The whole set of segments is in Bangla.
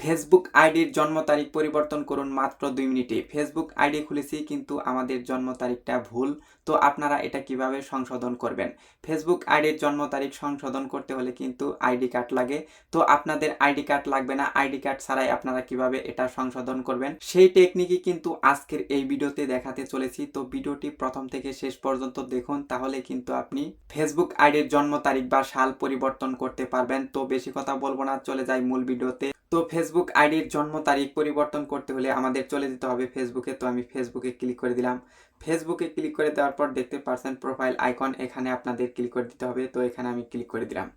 ফেসবুক আইডির জন্ম তারিখ পরিবর্তন করুন মাত্র 2 মিনিটে। ফেসবুক আইডি খুলেছি কিন্তু আমাদের জন্ম তারিখটা ভুল। তো আপনারা এটা কিভাবে সংশোধন করবেন? ফেসবুক আইডির জন্ম তারিখ সংশোধন করতে হলে কিন্তু আইডি কার্ড লাগে। তো আপনাদের আইডি কার্ড লাগবে না। আইডি কার্ড ছাড়াই আপনারা কিভাবে এটা সংশোধন করবেন সেই টেকনিকই কিন্তু আজকের এই ভিডিওতে দেখাতে চলেছি। তো ভিডিওটি প্রথম থেকে শেষ পর্যন্ত দেখুন, তাহলে কিন্তু আপনি ফেসবুক আইডির জন্ম তারিখ বা সাল পরিবর্তন করতে পারবেন। তো বেশি কথা বলবো না, চলে যাই মূল ভিডিওতে। তো ফেসবুক আইডির জন্ম তারিখ পরিবর্তন করতে হলে আমাদের চলে যেতে হবে ফেসবুকে। তো আমি ফেসবুকে ক্লিক করে দিলাম। ফেসবুকে ক্লিক করে দেওয়ার পর দেখতে পারছেন প্রোফাইল আইকন, এখানে আপনাদের ক্লিক করে দিতে হবে। তো এখানে আমি ক্লিক করে দিলাম।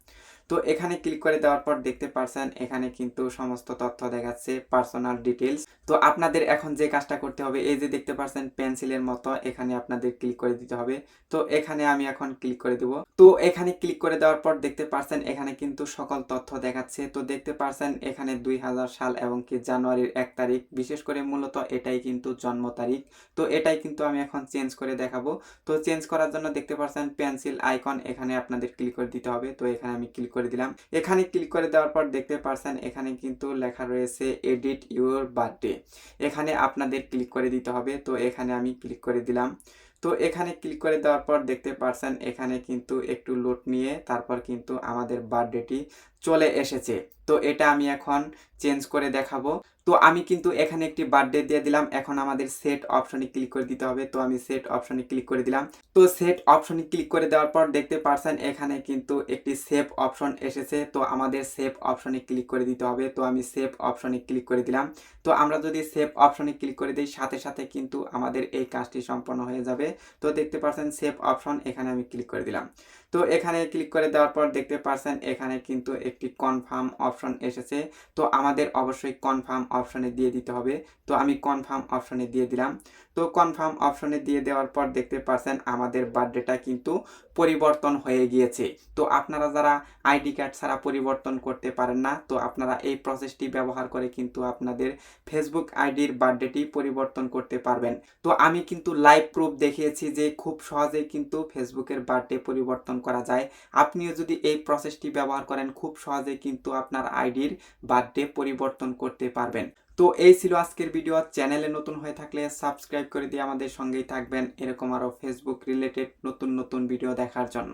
তো এখানে ক্লিক করে দেওয়ার পর দেখতে পারছেন এখানে কিন্তু সমস্ত তথ্য দেখাচ্ছে, পার্সোনাল ডিটেলস। তো আপনাদের এখন যে কাজটা করতে হবে, এই যে দেখতে পারছেন পেন্সিলের মতো, এখানে আপনাদের ক্লিক করে দিতে হবে। তো এখানে আমি এখন ক্লিক করে দেব। তো এখানে ক্লিক করে দেওয়ার পর দেখতে পারছেন এখানে কিন্তু সকল তথ্য দেখাচ্ছে। তো দেখতে পারছেন এখানে 2000 সাল এবং কি জানুয়ারির 1 তারিখ, বিশেষ করে মূলত এটাই কিন্তু জন্ম তারিখ। তো এটাই কিন্তু আমি এখন চেঞ্জ করে দেখাবো। তো চেঞ্জ করার জন্য দেখতে পারছেন পেন্সিল আইকন, এখানে আপনাদের ক্লিক করে দিতে হবে। তো এখানে আমি ক্লিক করে দিলাম। এখানে ক্লিক করে দেওয়ার পর দেখতে পারছেন এখানে কিন্তু লেখা রয়েছে এডিট ইউর বার্থডে, এখানে আপনাদের ক্লিক করে দিতে হবে। তো এখানে আমি ক্লিক করে দিলাম। তো এখানে ক্লিক করে দেওয়ার পর দেখতে পারছেন এখানে কিন্তু একটু লোড নিয়ে তারপর কিন্তু আমাদের বার্থডেটি চলে এসেছে। তো এটা আমি এখন চেঞ্জ করে দেখাবো। তো আমি কিন্তু এখানে একটি বার্থডে দিয়ে দিলাম। এখন আমাদের সেট অপশনে ক্লিক করে দিতে হবে। তো আমি সেট অপশনে ক্লিক করে দিলাম। তো সেট অপশনে ক্লিক করে দেওয়ার পর দেখতে পারছেন এখানে কিন্তু একটি সেভ অপশন এসেছে। তো আমাদের সেভ অপশনে ক্লিক করে দিতে হবে। তো আমি সেভ অপশনে ক্লিক করে দিলাম। তো আমরা যদি সেভ অপশনে ক্লিক করে দিই সাথে সাথে কিন্তু আমাদের এই কাজটি সম্পন্ন হয়ে যাবে। তো দেখতে পারছেন সেভ অপশন, এখানে আমি ক্লিক করে দিলাম। তো এখানে ক্লিক করে দেওয়ার পর দেখতে পারছেন এখানে কিন্তু একটি কনফার্ম অপশন এসেছে। তো আমাদের অবশ্যই কনফার্ম অপশনে দিয়ে দিতে হবে। তো আমি কনফার্ম অপশনে দিয়ে দিলাম। তো কনফার্ম অপশনে দিয়ে দেওয়ার পর দেখতে পারছেন আমাদের বার্থডেটা কিন্তু পরিবর্তন হয়ে গিয়েছে। তো আপনারা যারা আইডি কার্ড ছাড়া পরিবর্তন করতে পারেন না, তো আপনারা এই প্রসেসটি ব্যবহার করে কিন্তু আপনাদের ফেসবুক আইডির বার্থডেটি পরিবর্তন করতে পারবেন। তো আমি কিন্তু লাইভ প্রুফ দেখিয়েছি যে খুব সহজেই কিন্তু ফেসবুকের বার্থডে পরিবর্তন করা যায়। আপনিও যদি এই প্রসেসটি ব্যবহার করেন খুব সহজেই কিন্তু আপনার আইডির বার্থডে পরিবর্তন করতে পারবেন। তো এই ছিল আজকের ভিডিও। চ্যানেলে নতুন হয়ে থাকলে সাবস্ক্রাইব করে দিয়ে আমাদের সঙ্গেই থাকবেন এরকম আরও ফেসবুক রিলেটেড নতুন নতুন ভিডিও দেখার জন্য।